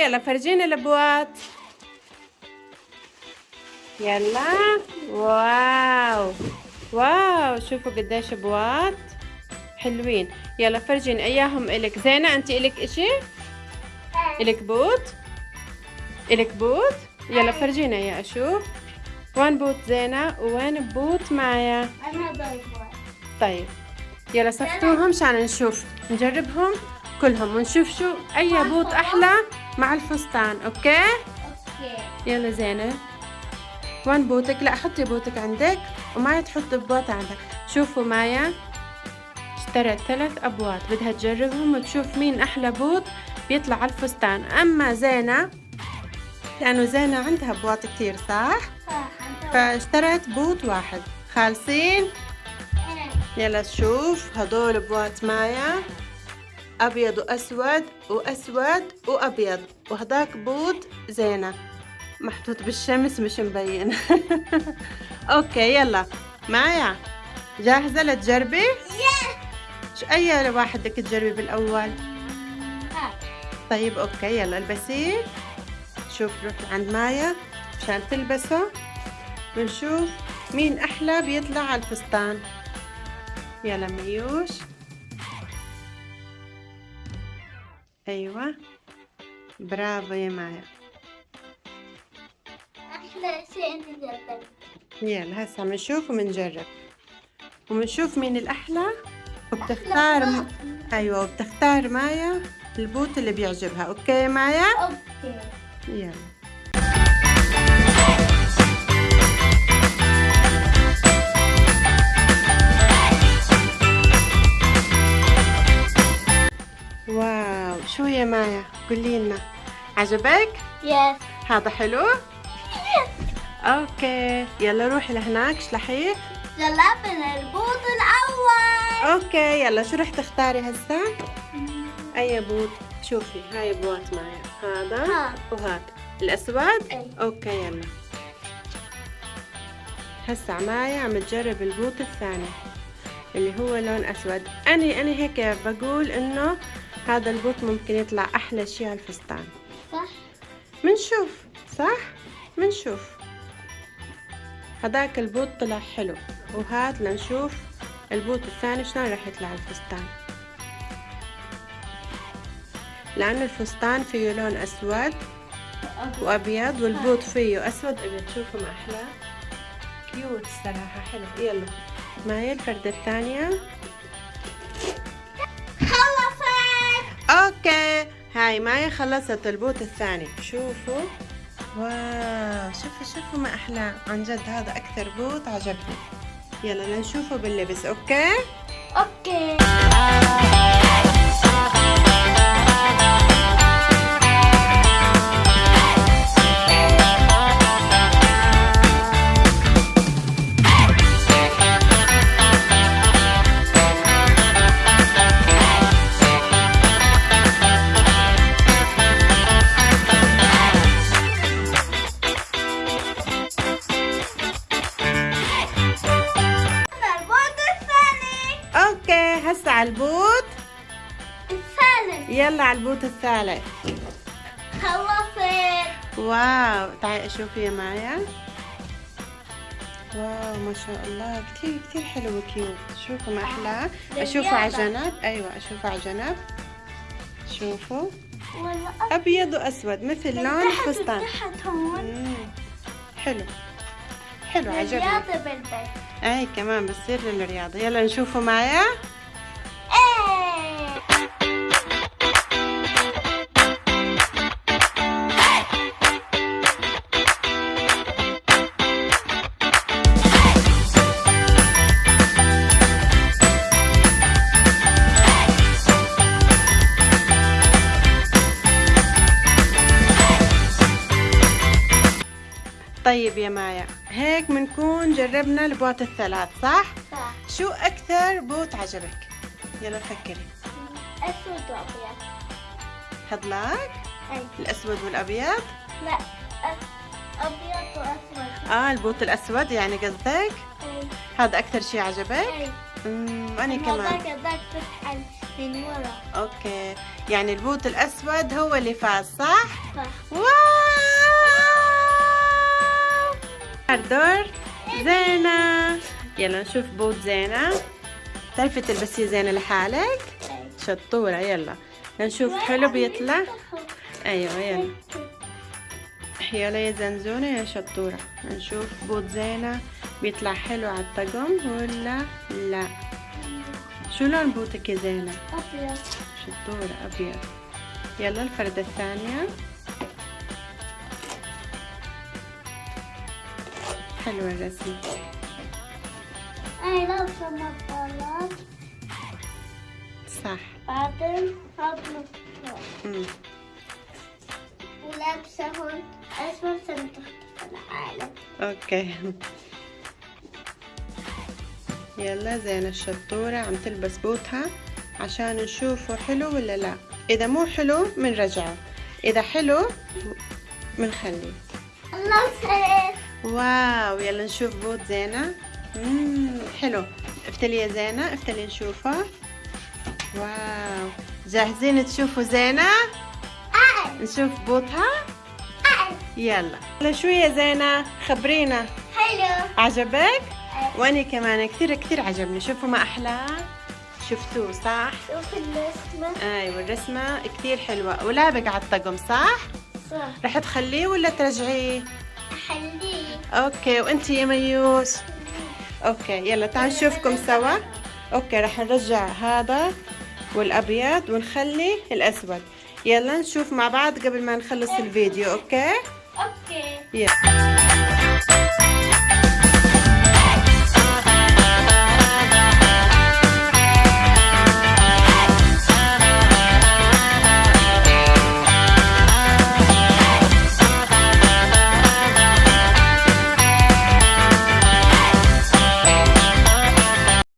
يلا فرجيني الابوات. يلا. واو واو، شوفوا قديش ابوات حلوين. يلا فرجيني اياهم الك. زينة انت الك اشي؟ الك بوت؟ الك بوت؟ يلا فرجينا اياه اشوف. وين بوت زينة وين بوت مايا؟ انا ضايفة. طيب يلا صفتوهم عشان نشوف نجربهم كلهم ونشوف شو اي بوت احلى مع الفستان. اوكي اوكي. يلا زينة، وين بوتك؟ لا حطي بوتك عندك ومايا تحط بوت عندها. شوفوا مايا اشترت 3 ابوات، بدها تجربهم وتشوف مين احلى بوت بيطلع على الفستان. اما زينة لانه زينة عندها بوات كتير صح؟ صح. فاشترت بوت واحد خالصين. يلا شوف هدول بوات مايا، ابيض واسود واسود وابيض، وهداك بوت زينة محطوط بالشمس مش مبين. اوكي يلا مايا جاهزة لتجربي؟ شو اي واحد بدك تجربي بالاول؟ طيب اوكي يلا البسيه. شوف روح عند مايا عشان تلبسه ونشوف مين احلى بيطلع على الفستان. يلا ميوش. ايوه برافو يا مايا. احلى شيء نجرب. يلا هسه بنشوف وبنجرب وبنشوف مين الاحلى وبتختار ايوه وبتختار مايا البوت اللي بيعجبها. اوكي يا مايا؟ اوكي. يلا. واو شو يا مايا قولي لنا، عجبك؟ يس. هذا حلو؟ اوكي يلا روحي لهناك اشلحيه. جربنا البوط الاول. اوكي يلا شو رح تختاري هسه؟ اي بوت؟ شوفي هاي بوات مايا، هذا ها. وهذا الاسود. أي. اوكي يلا هسه مايا عم تجرب البوت الثاني اللي هو لون اسود. انا هيك بقول انه هذا البوت ممكن يطلع احلى شيء على الفستان. صح. منشوف صح؟ منشوف. هذاك البوت طلع حلو، وهات لنشوف البوت الثاني شلون راح يطلع على الفستان. لأن الفستان فيه لون أسود وأبيض والبوت فيه أسود أبيض. شوفوا ما أحلى، كيوت الصراحة حلو. يلا معي الفردة الثانية. خلصت. أوكي هاي ماي خلصت البوت الثاني. شوفوا واو شوفوا ما أحلى عن جد، هذا أكثر بوت عجبني. يلا لنشوفه باللبس. أوكي اوكي. البوط الثاني. أوكي هسه على البوت الثالث. يلا على البوت الثالث. خلصت. واو تعالي اشوفي يا مايا. واو ما شاء الله كتير كتير حلو وكيوت. شوفوا ما احلاه. اشوفه على جنب. ايوه اشوفه على جنب. شوفوا والله ابيض واسود مثل لون الفستان. تحت هون. حلو حلو عجبني. رياضة بالبيت. اي كمان بصير للرياضة. يلا نشوفه معايا. ايه. طيب يا مايا هيك بنكون جربنا البوت الثلاث صح؟ صح. شو أكثر بوت عجبك؟ يلا فكري. اسود وابيض. هدلاك؟ اي. الأسود والأبيض؟ لا ابيض واسود. البوت الأسود يعني قصدك؟ اي. هذا أكثر شي عجبك؟ اي. وانا كمان. هذاك فتح من ورا. اوكي، يعني البوت الاسود هو اللي فاز، صح؟ صح. واو، دور زينة. يلا نشوف بوت زينة. تعرفي تلبسي زينة لحالك؟ شطورة. يلا نشوف حلو بيطلع. ايوه يلا يلا يا زنزونة يا شطورة. نشوف بوت زينة بيطلع حلو على الطقم ولا لا. شو لون بوتك يا زينة؟ أبيض. شطورة أبيض. يلا الفردة الثانية. حلوة الرسمة. أنا لابسة نظارات. صح. بعدين هاد مم. ولابسة هون أسود عشان تختفي العالم. اوكي. يلا زينة الشطورة عم تلبس بوتها عشان نشوفه حلو ولا لا. اذا مو حلو منرجعه، اذا حلو منخليه. خلصت. واو، يلا نشوف بوت زينة. حلو. افتلي يا زينة، افتلي نشوفه. واو، جاهزين تشوفوا زينة؟ نشوف بوتها. يلا شو يا زينة، خبرينا. حلو. عجبك؟ وأنا كمان كثير كثير عجبني. شوفوا ما أحلاه. شفتوه صح؟ شوف الرسمة. أيوة الرسمة كثير حلوة ولابق على الطقم، صح؟ صح. رح تخليه ولا ترجعيه؟ أخليه. أوكي، وأنتي يا ميوس؟ أوكي يلا تعال نشوفكم سوا. أوكي رح نرجع هذا والأبيض ونخلي الأسود. يلا نشوف مع بعض قبل ما نخلص الفيديو. أوكي؟ أوكي. يلا.